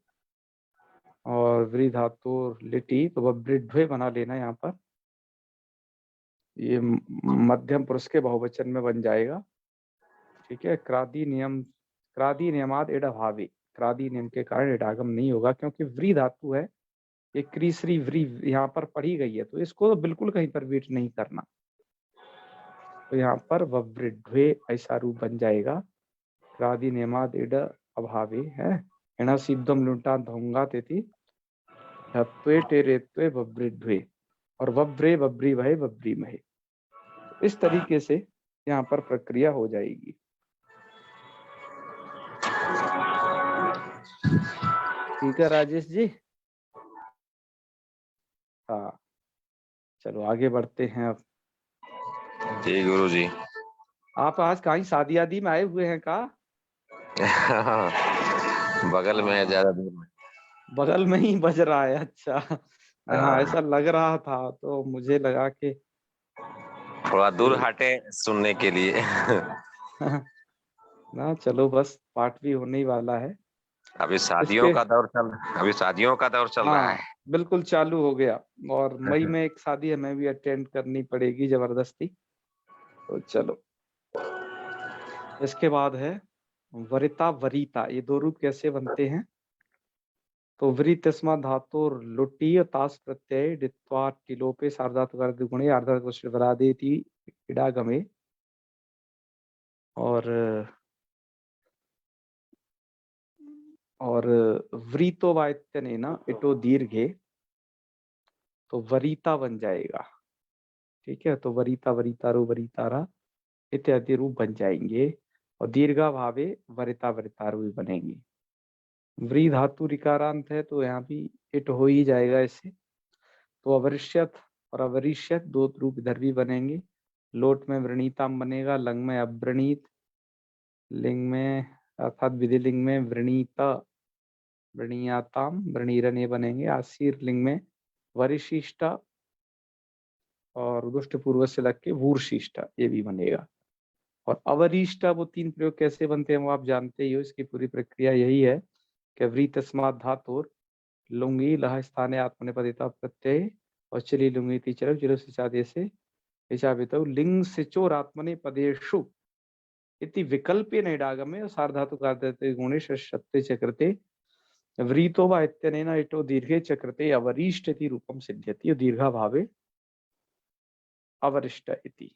S1: और व्री धातु लिटी तो वव्रिड्वे बना लेना, यहाँ पर ये मध्यम पुरुष के बहुवचन में बन जाएगा। ठीक है, क्रादि नियमाद इड अभावे, क्रादि नियम के कारण इडागम नहीं होगा क्योंकि व्री धातु है, ये क्रीश्री व्री यहाँ पर पढ़ी गई है, तो इसको तो बिल्कुल कहीं पर वेट नहीं करना। तो यहाँ पर वव्रिड्वे ऐसा रूप बन जाएगा, क्रादि नियमाद इड अभावे है एना सिद्धम लुंटा धोंगा तेती हत्वे टेरेत्वे वव्रिड्वे और वव्रे वव्री वहे वव्री महे। इस तरीके से यहाँ पर प्रक्रिया हो जाएगी। ठीक है राजेश जी, हाँ चलो आगे बढ़ते हैं। अब
S4: जी गुरु जी।
S1: आप आज कहीं शादी आदि में आए हुए हैं का?
S4: बगल में है, ज्यादा दूर में।
S1: बगल में ही बज रहा है, अच्छा। हाँ ऐसा लग रहा था, तो मुझे लगा कि
S4: थोड़ा दूर हटे सुनने के लिए।
S1: ना चलो बस पाठ भी होने ही वाला है
S4: अभी शादियों
S1: इसके।
S4: का दौर चल रहा
S1: हाँ
S4: है।
S1: बिल्कुल चालू हो गया। और मई
S4: हाँ।
S1: में एक शादी है, मैं भी अटेंड करनी पड़ेगी जबरदस्ती। तो चलो, इसके बाद है वरिता वरीता। ये दो रूप कैसे बनते हैं? तो वृतस्मा धातु लुटीय तास प्रत्यय डित्वा टिलोपे सार्धातु कर दुगुणे आर्धातु वरादेति इडागमे। और व्रीतो वायत्यनेन इटो दीर्घे, तो वरीता बन जाएगा। ठीक है, तो वरीता वरीतारो वरीतारा इत्यादि रूप बन जाएंगे। और दीर्घा भावे वरिता वरितारो भी बनेंगे। व्री धातु रिकारांत है तो यहाँ भी इट हो ही जाएगा इससे। तो अवरिष्यत और अवरिष्यत दो रूप इधर भी बनेंगे। लोट में वृणीताम बनेगा, लंग में अव्रणीत, लिंग में अर्थात विधिलिंग में वृणीता वृणीयाताम वृणीरन ये बनेंगे। आशीर लिंग में वरिशिष्टा और दुष्ट पूर्व से लग के वूर्शिष्टा ये भी बनेगा। और अवरिष्टा वो तीन प्रयोग कैसे बनते हैं वो आप जानते ही हो। इसकी पूरी प्रक्रिया यही है कि व्री तस्मात् धातुर लुंगी लह स्थाने आत्मनेपदिता प्रत्यय और चली लुंगी तीचर चिरो सिचादे से विचापितो लिंग सिचोर आत्मने पदेषु इति विकल्पेन इडागमे और सार्धातु कार्दते गुणे षट्ते चक्रते व्रीतो वा इत्यनेन इटो दीर्घे चक्रते अवरिष्ट इति रूपम सिद्ध्यति और दीर्घा भावे अवरिष्ट इति।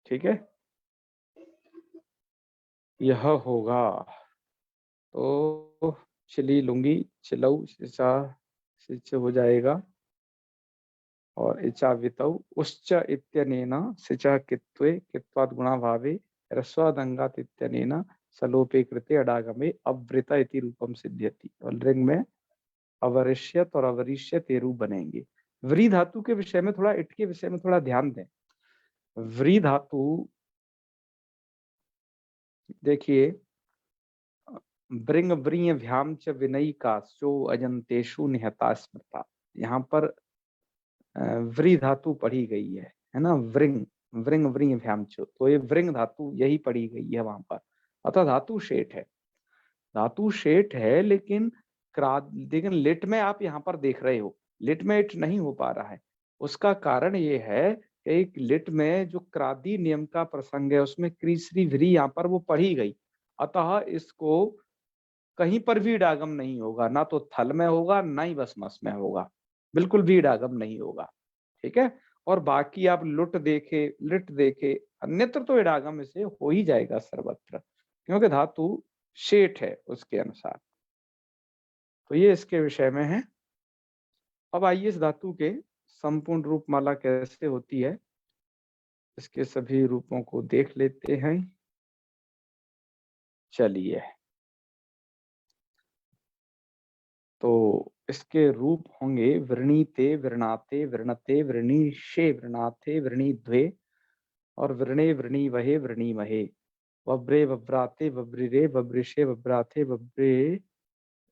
S1: ठीक है, यह होगा। तो चिली लुंगी चिलऊ सिचा सिच हो जाएगा। और इचा वितौ उच्च इत्यनेन सिचा कित्वे कित्वात् गुणा भावे रस्वादंगात् इत्यनेन सलोपे कृते अडागमे अवृता इति रूपम सिद्ध्यति। और लिंग में अवरिष्यत और अवरिष्यत ये रूप बनेंगे। व्री धातु के विषय में थोड़ा, इट के विषय में थोड़ा ध्यान दें। व्री धातु देखिए, ब्रिंग ब्रिय भ्याम च विनयी का सो अजंतेषु निहता स्मृता। यहाँ पर व्री धातु पढ़ी गई है ना। वृंग वृंग वृंग भ्याम च, तो ये वृंग धातु यही पढ़ी गई है वहां पर। अतः धातु शेठ है, धातु शेठ है। लेकिन लिट में आप यहाँ पर देख रहे हो, लिट में इट नहीं हो पा रहा है। उसका कारण ये है कि एक लिट में जो क्रादी नियम का प्रसंग है उसमें क्रीसरी व्री यहाँ पर वो पढ़ी गई। अतः इसको कहीं पर भी इडागम नहीं होगा, ना तो थल में होगा ना ही बसमस में होगा, बिल्कुल भी इडागम नहीं होगा। ठीक है, और बाकी आप लुट देखे लिट देखे अन्यत्र तो इडागम इसे हो ही जाएगा सर्वत्र, क्योंकि धातु शेठ है उसके अनुसार। तो ये इसके विषय में है। अब आइए इस धातु के संपूर्ण रूप माला कैसे होती है, इसके सभी रूपों को देख लेते हैं। चलिए, तो इसके रूप होंगे वृणीते वृणाते वृणते वृणीशे वृणाते वृणीध्वे और वृणे वृणी वहे वृणी महे। वब्रे वव्राते वब्रिरे वब्रिशे वब्राते वब्रे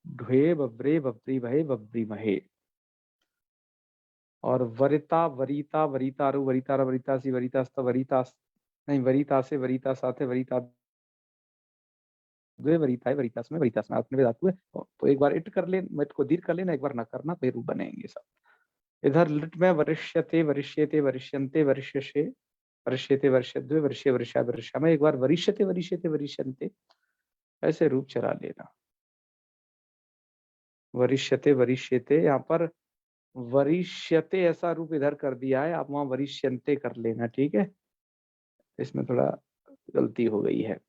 S1: ढ्वे वब्रे वब्री वहे वब्री महे। और वरिता वरीता वरीतारु वरीतारा वरीतासी वरीतास्त वरीतास नहीं वरीता से वरीता साथे वरीता द्वे वरीता है वरीतास में वरीतास में आत्मनिवेद धातु है। तो एक बार इट कर ले, मत को दीर्घ कर लेना, एक बार न करना, तो रूप बनेंगे सब। इधर लिट में वरिष्यते वरिष्यते वरिष्यन्ते वरिष्यसे वरिष्यते वरिष्यद्वे वरिष्य वरिष्या वरिष्या में एक बार वरिष्यते वरिष्यते वरिष्यन्ते ऐसे रूप चला लेना। वरिष्यते वरिष्यते, यहाँ पर वरिष्यते ऐसा रूप इधर कर दिया है, आप वहां वरिष्यन्ते कर लेना। ठीक है, इसमें थोड़ा गलती हो गई है।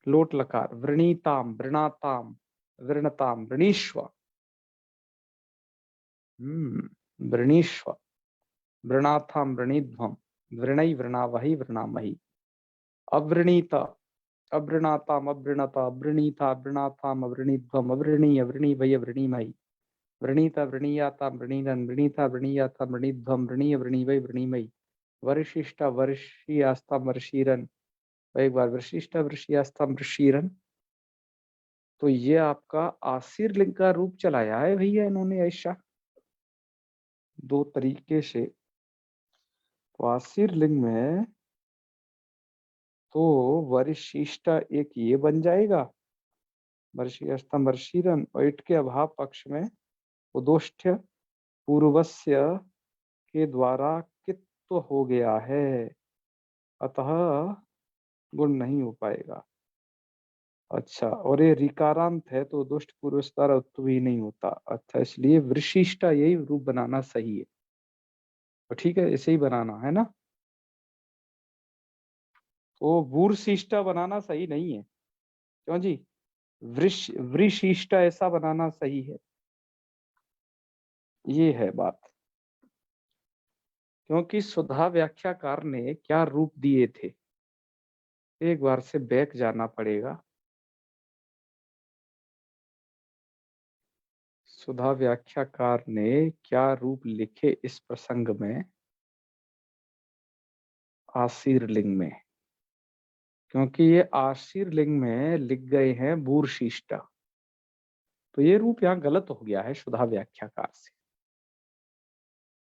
S1: लोट लकार वृणीताम वृणाताम वृणताम वृणीश्व वृणीश्व वृणाथाम वृणीध्वम वृणई वृणावही वृणामही। अवृणीत अवृणाताम अवृणता अवृणीता वृणाथाम अवृणीध्वम अवृणी अवृणी वै अवृणीमही। वृणीता वृणीयाताम वृणीरन वृणीता वृणीयाताम वृणीध्वम वृणी वृणी वै वृणीमयी। वरिशिष्टा वर्षियास्ताम वर्षीरन, एक बार वृशिष्टा वृषियास्ताम वृषीरन। तो ये आपका आशीर लिंग का रूप चलाया है भैया इन्होंने ऐसा दो तरीके से। तो आशीर लिंग में तो वरिशिष्ट एक ये बन जाएगा, वर्षीयस्तम वर्षीरन, और इट के अभाव पक्ष में उदोष्ठ्य पूर्वस्य के द्वारा कित्व हो गया है, अतः गुण नहीं हो पाएगा। अच्छा, और ये रिकारांत है तो दुष्ट पूर्वस्य द्वारा उत्व ही नहीं होता। अच्छा, इसलिए वृशिष्टा यही रूप बनाना सही है। तो ठीक है, ऐसे ही बनाना है ना। तो वूर्शिष्टा बनाना सही नहीं है, क्यों जी? वृशिष्टा ऐसा बनाना सही है, ये है बात। क्योंकि सुधा व्याख्याकार ने क्या रूप दिए थे, एक बार से बैक जाना पड़ेगा। सुधा व्याख्याकार ने क्या रूप लिखे इस प्रसंग में, आशीर्लिंग में, क्योंकि ये आशीर्लिंग में लिख गए हैं वूर्शिष्टा, तो ये रूप यहाँ गलत हो गया है सुधा व्याख्याकार से।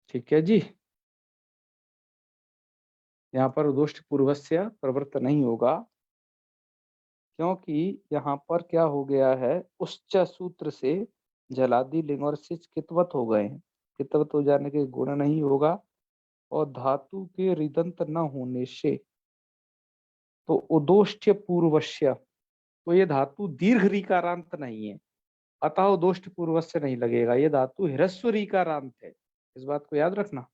S1: ठीक है जी, यहाँ पर उदोष्ट पूर्वस्य प्रवृत्त नहीं होगा, क्योंकि यहाँ पर क्या हो गया है, उच्च सूत्र से जलादि लिंग और सिच कितवत हो गए हैं। कितवत हो जाने के गुण नहीं होगा, और धातु के रिदंत न होने से तो उदोष्ट पूर्वस्य, तो ये धातु दीर्घ रीकारांत नहीं है, अतः उदोष्ट पूर्वस्य नहीं लगेगा। ये धातु ह्रस्व रीकारांत है, इस बात को याद रखना।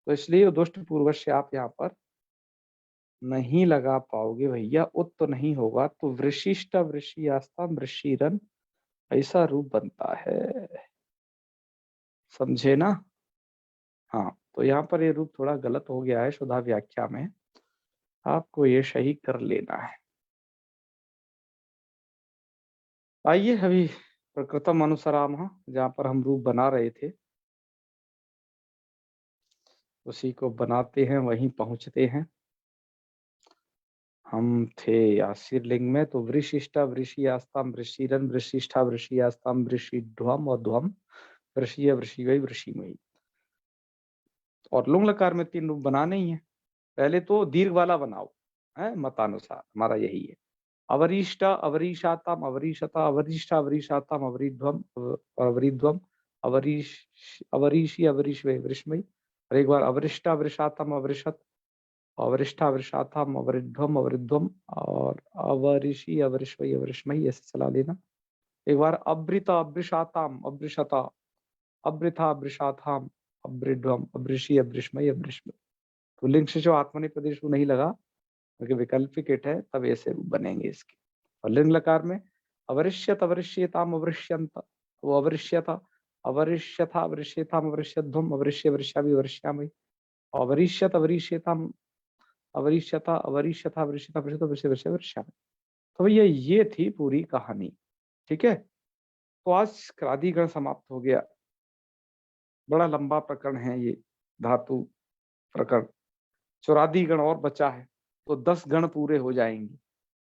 S1: तो इसलिए उदोष्ट पूर्वस्य आप यहाँ पर नहीं लगा पाओगे भैया, उत्त नहीं होगा। तो वृशिष्ट वृषियास्ता वृषिरन ऐसा रूप बनता है, समझे ना। हाँ, तो यहाँ पर ये रूप थोड़ा गलत हो गया है सुधा व्याख्या में, आपको ये सही कर लेना है। आइए अभी प्रकृतम अनुसराम, जहाँ पर हम रूप बना रहे थे उसी को बनाते हैं, वहीं पहुंचते हैं। हम थे आशीर्लिंग में, तो वृशिष्टा वृषियास्ताम वृषिरन, वृशिष्ठा वृषियास्ताम वृषिध्वम, और ध्वम वृषीय वृषिवै वृषिमयी। और लुंग लकार में 3 रूप बनाने ही है। पहले तो दीर्घ वाला बनाओ, है मतानुसार, हमारा यही है। अवरिष्टा अवरीशाताम अवरीशता, अवरिष्ठा अवरीशाताम अवरीध्वम अवरीध्वम, अवरीशी अवरीशवै वृषमयी। और एक बार अवरिष्टा अवरिशाताम अवरिशत, अवरिष्ठा अवरिशाताम अवरिध्वम अवरिध्वम, और अवरिशी अवरिशवै अवरिशमयी, ऐसे चला लेना। एक बार अवृता अवृशाताम अवृशता, अवृथा अवृशाताम अवृध्वम अवृषी अवृषमयी अवृषमयी। तो लिंग से जो आत्मनेपदेश नहीं लगा, क्योंकि वैकल्पिक इट है, तब ऐसे रूप बनेंगे इसके। और लिंग लकार में अवरिष्यत अवरिष्यताम अवरिष्यंत, वो अवरिष्यता अवरिष्यथा अवरिष्यताम अवरिष्यध्वम अवरिष्य वृष्यामि वृष्यामि, अवरिष्यत अवरिष्यताम अवरिष्यता अवरिष्यथा अवरिष्यता अवरिष्यत अवरिष्य वृष्य वृष्यामि। तो भैया ये थी पूरी कहानी। ठीक है, तो आज क्रादिगण समाप्त हो गया। बड़ा लंबा प्रकरण है ये धातु प्रकरण। चौरादिगण और बचा है, तो 10 गण पूरे हो जाएंगे।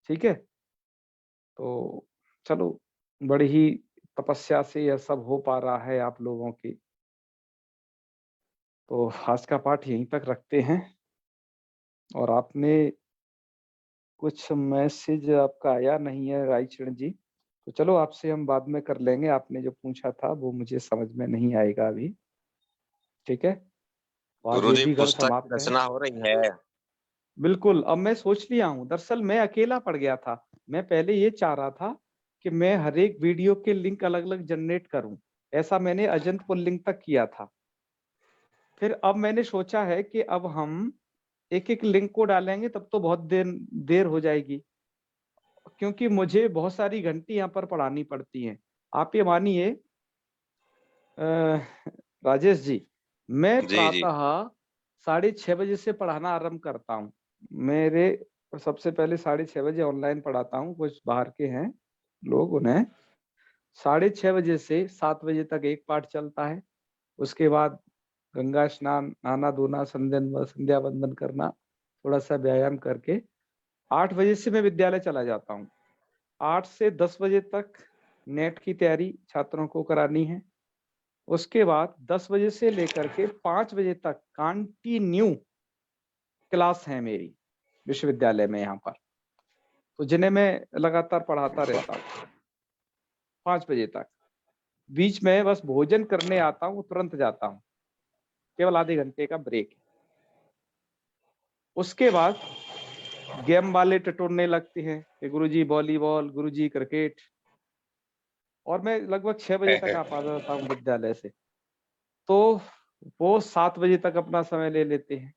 S1: ठीक है, तो चलो, बड़ी ही तपस्या से यह सब हो पा रहा है आप लोगों की। तो आज का पाठ यहीं तक रखते हैं। और आपने कुछ मैसेज आपका आया नहीं है रायचरण जी, तो चलो आपसे हम बाद में कर लेंगे। आपने जो पूछा था वो मुझे समझ में नहीं आएगा अभी। ठीक है, आज ये
S4: गुरुजी
S1: भी गण
S4: पुस्तक
S1: समाप्त
S4: की
S1: है।
S4: रचना हो रही है।
S1: बिल्कुल, अब मैं सोच लिया हूँ। दरअसल मैं अकेला पड़ गया था। मैं पहले ये चाह रहा था कि मैं हर एक वीडियो के लिंक अलग अलग जनरेट करूं। ऐसा मैंने अजंतपुर लिंक तक किया था। फिर अब मैंने सोचा है कि अब हम एक एक लिंक को डालेंगे, तब तो बहुत देर हो जाएगी, क्योंकि मुझे बहुत सारी घंटी यहाँ पर पढ़ानी पड़ती हैं। आप ये मानिए राजेश जी, मैं
S4: जी जी।
S1: प्रातः 6:30 बजे से पढ़ाना आरंभ करता हूँ। मेरे सबसे पहले 6:30 बजे ऑनलाइन पढ़ाता हूँ, कुछ बाहर के हैं लोग, उन्हें 6:30 बजे से 7 बजे तक एक पाठ चलता है। उसके बाद गंगा स्नान, नहाना धोना, संध्या वंदन करना, थोड़ा सा व्यायाम करके 8 बजे से मैं विद्यालय चला जाता हूँ। 8 से 10 बजे तक नेट की तैयारी छात्रों को करानी है। उसके बाद 10 बजे से लेकर के 5 बजे तक कंटिन्यू क्लास है मेरी। विश्वविद्यालय में यहाँ पर, तो जिन्हें मैं लगातार पढ़ाता रहता हूँ 5 बजे तक। बीच में बस भोजन करने आता हूँ, तुरंत जाता हूँ, केवल आधे घंटे का ब्रेक है। उसके बाद गेम वाले टटोलने लगते हैं कि गुरुजी वॉलीबॉल, गुरुजी क्रिकेट, और मैं लगभग 6 बजे तक आ पाता हूँ विद्यालय से, तो वो 7 बजे तक अपना समय ले लेते हैं।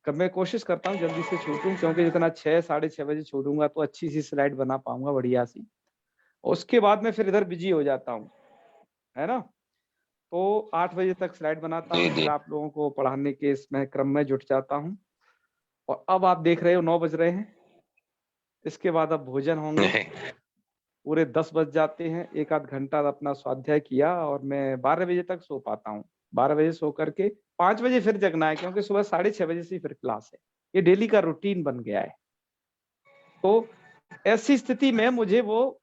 S1: कब मैं कोशिश करता हूँ जल्दी से छूटूं, क्योंकि जितना 6 साढ़े 6 बजे छोड़ूंगा तो अच्छी सी स्लाइड बना पाऊंगा बढ़िया सी। उसके बाद मैं फिर इधर बिजी हो जाता हूँ, है ना। तो 8 बजे तक स्लाइड बनाता हूँ, फिर आप लोगों को पढ़ाने के इसमें क्रम में जुट जाता हूँ। और अब आप देख रहे हो 9 बज रहे हैं, इसके बाद अब भोजन होंगे, पूरे 10 बज जाते हैं। एक आध घंटा अपना स्वाध्याय किया और मैं 12 बजे तक सो पाता हूँ। 12 बजे सो करके 5 बजे फिर जगना है, क्योंकि सुबह 6:30 बजे से फिर क्लास है। ये डेली का रूटीन बन गया है। तो ऐसी स्थिति में मुझे वो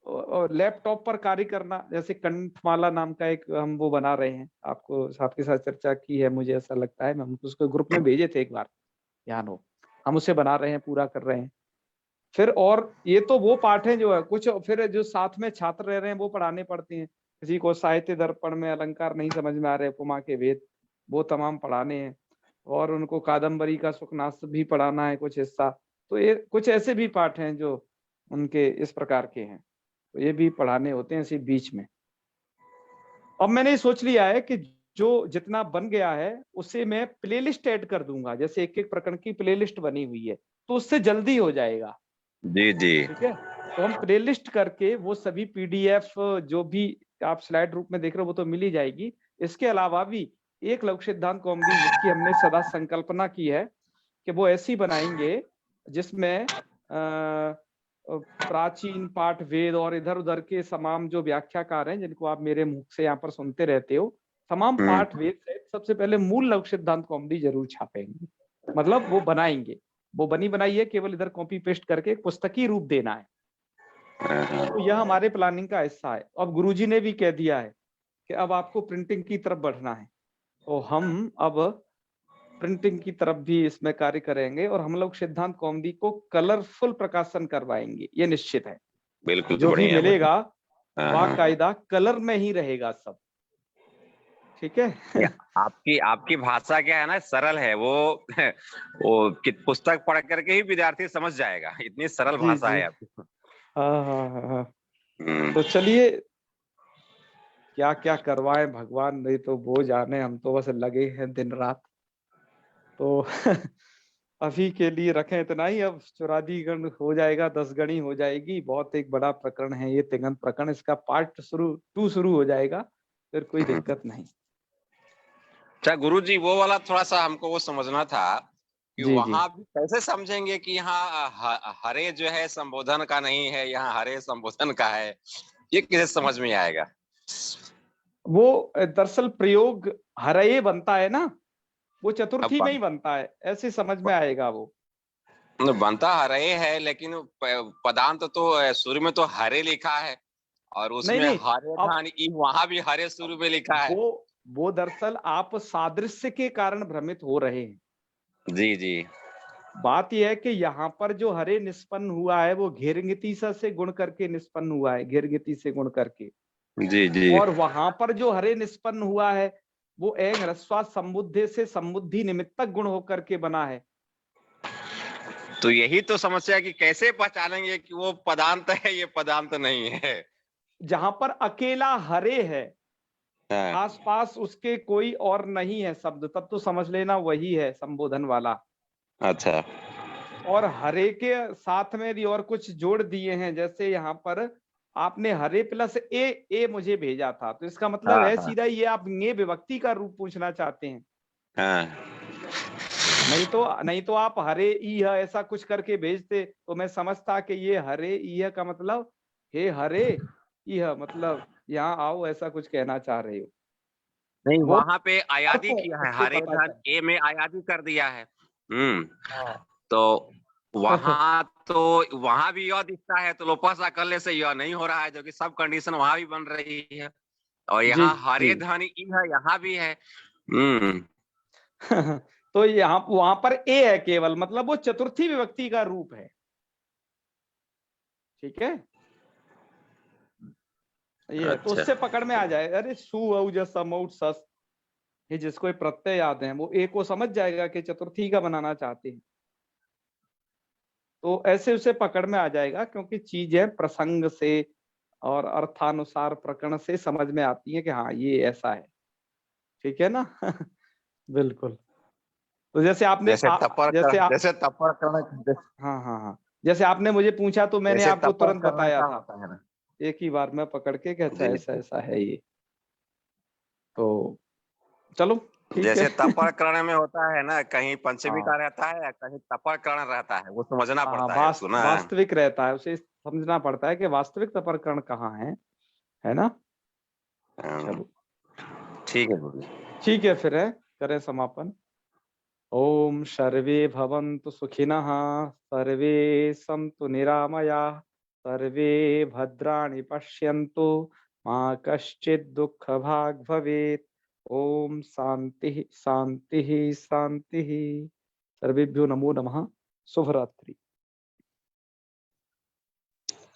S1: लैपटॉप पर कार्य करना, जैसे कंठमाला नाम का एक हम वो बना रहे हैं, आपके साथ चर्चा की है मुझे ऐसा लगता है, हम उसको ग्रुप में भेजे थे एक बार, ध्यान हो, हम उसे बना रहे हैं, पूरा कर रहे हैं। फिर और ये तो वो पाठ है जो है, कुछ फिर जो साथ में छात्र रह रहे हैं वो पढ़ाने पड़ते हैं। किसी को साहित्य दर्पण में अलंकार नहीं समझ में आ रहे, उपमा के वेद, वो तमाम पढ़ाने हैं। और उनको कादम्बरी का सुखनाश भी पढ़ाना है कुछ हिस्सा। तो ये कुछ ऐसे भी पाठ हैं जो उनके इस प्रकार के हैं, तो ये भी पढ़ाने होते हैं इसी बीच में। अब मैंने सोच लिया है कि जो जितना बन गया है उसे मैं प्लेलिस्ट ऐड कर दूंगा, जैसे एक एक प्रकरण की प्लेलिस्ट बनी हुई है, तो उससे जल्दी हो जाएगा।
S4: जी जी,
S1: ठीक है, तो हम प्लेलिस्ट करके वो सभी पीडीएफ जो भी आप स्लाइड रूप में देख रहे हो वो तो मिल ही जाएगी। इसके अलावा भी एक लघु सिद्धांत कौमुदी जिसकी हमने सदा संकल्पना की है कि वो ऐसी बनाएंगे जिसमें प्राचीन पाठ वेद और इधर उधर के तमाम जो व्याख्याकार हैं जिनको आप मेरे मुख से यहाँ पर सुनते रहते हो, तमाम पाठ वेद से सबसे पहले मूल लघु सिद्धांत कौमुदी जरूर छापेंगे, मतलब वो बनाएंगे। वो बनी बनाई है, केवल इधर कॉपी पेस्ट करके एक पुस्तकीय रूप देना है। तो यह हमारे प्लानिंग का हिस्सा है। अब गुरुजी ने भी कह दिया है कि अब आपको प्रिंटिंग की तरफ बढ़ना है, तो हम अब प्रिंटिंग की तरफ भी इसमें कार्य करेंगे और हम लोग सिद्धांत कौमुदी को कलरफुल प्रकाशन करवाएंगे, ये निश्चित है।
S4: बिल्कुल,
S1: जो भी मिलेगा
S4: हाँ।
S1: बाकायदा कलर में ही रहेगा सब, ठीक है।
S4: आपकी भाषा क्या है ना, सरल है, वो पुस्तक पढ़ करके ही विद्यार्थी समझ जाएगा, इतनी सरल भाषा है आपकी।
S1: हाँ। तो चलिए, क्या क्या करवाएं भगवान, नहीं तो वो जाने, हम तो बस लगे हैं दिन रात। तो अभी के लिए रखें इतना ही। अब 84 गण हो जाएगा, 10 गणी हो जाएगी। बहुत एक बड़ा प्रकरण है ये तिङन्त प्रकरण, इसका पार्ट 2 शुरू हो जाएगा, फिर कोई दिक्कत नहीं।
S4: अच्छा गुरुजी, वो वाला थोड़ा सा हमको वो समझना था कि
S1: जी,
S4: वहां भी कैसे समझेंगे कि यहाँ हरे जो है संबोधन का नहीं है, यहाँ हरे संबोधन का है, ये कैसे समझ में आएगा?
S1: वो दरअसल प्रयोग हरे बनता है ना, वो चतुर्थी में ही बनता है, ऐसे समझ में आएगा। वो
S4: बनता हरे है, लेकिन पदांत तो शुरू में तो हरे लिखा है, और उसमें
S1: नहीं,
S4: हरे धान वहां भी हरे शुरू में लिखा है।
S1: वो दरअसल आप सादृश्य के कारण भ्रमित हो रहे हैं।
S4: जी जी,
S1: बात यह है कि यहाँ पर जो हरे निष्पन्न हुआ है वो घेरंगति से गुण करके निष्पन्न हुआ है, घेरंगति से गुण करके।
S4: जी जी,
S1: और वहां पर जो हरे निष्पन्न हुआ है वो एंग ह्रस्वा समुद्धे से समुद्धि निमित्तक गुण होकर के बना है।
S4: तो यही तो समस्या है कि कैसे पहचानेंगे कि वो पदांत है, ये पदांत नहीं है।
S1: जहां पर अकेला हरे है, आसपास उसके कोई और नहीं है शब्द, तब तो समझ लेना वही है संबोधन वाला।
S4: अच्छा,
S1: और हरे के साथ में भी और कुछ जोड़ दिए हैं, जैसे यहाँ पर आपने हरे प्लस ए मुझे भेजा था, तो इसका मतलब है सीधा ये आप ये विभक्ति का रूप पूछना चाहते हैं। नहीं तो आप हरे ई ऐसा कुछ करके भेजते तो मैं समझता कि ये हरे ई का मतलब हे हरे ई मतलब यहाँ आओ, ऐसा कुछ कहना चाह रहे हो।
S4: नहीं, वहां पे आयादी किया है, हरे धन ए में आयादी कर दिया है। तो वहां भी यह दिखता है, तो लोपस अकले से यह नहीं हो रहा है, जो कि सब कंडीशन वहां भी बन रही है। और यहाँ हरे धन ई है, यहाँ भी है।
S1: तो यहाँ वहां पर ए है केवल, मतलब वो चतुर्थी विभक्ति का रूप है। ठीक है, ये है। तो
S4: अच्छा।
S1: उससे पकड़ में आ जाए, अरे सु औ समौट सस, ये जिसको ये प्रत्यय याद है वो ए को समझ जाएगा कि चतुर्थी का बनाना चाहते हैं, तो ऐसे उसे पकड़ में आ जाएगा, क्योंकि चीजें प्रसंग से और अर्थानुसार प्रकरण से समझ में आती है कि हाँ ये ऐसा है। ठीक है ना? बिल्कुल। तो जैसे आपने
S4: जैसे
S1: जैसे
S4: तपर करना,
S1: हाँ हाँ हाँ, जैसे आपने मुझे पूछा तो मैंने
S4: जैसे
S1: आपको
S4: तपर
S1: तुरंत
S4: करना
S1: बताया
S4: क्या
S1: था,
S4: होता है ना।
S1: एक ही बार में पकड़ के कि अच्छा
S4: जी।
S1: ऐसा ऐसा है ये। तो चलो ठीक
S4: जैसे
S1: है।
S4: तपर करण में होता है ना, कहीं पंचमी
S1: हाँ
S4: का रहता है, कहीं तपर करण रहता है, वो समझना
S1: हाँ,
S4: पड़ता है उसको ना।
S1: वास्तविक रहता है, उसे समझना पड़ता है कि वास्तविक तपर्कण कहाँ है ना? चलो
S4: ठीक है गुरु जी।
S1: ठीक है, फिर है करें समापन। ओम सर्वे भवन्तु सुखिनः, सर्वे सन्तु निरामयाः, सर्वे भद्राणि पश्यन्तु, मा कश्चित् दुःखभाग् भवेत्। ओम शांति शांति शांति। सर्वेभ्यो नमो नमः। शुभरात्रि।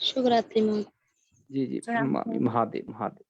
S5: शुभ रात्रि।
S1: जी जी, महादेव महादेव।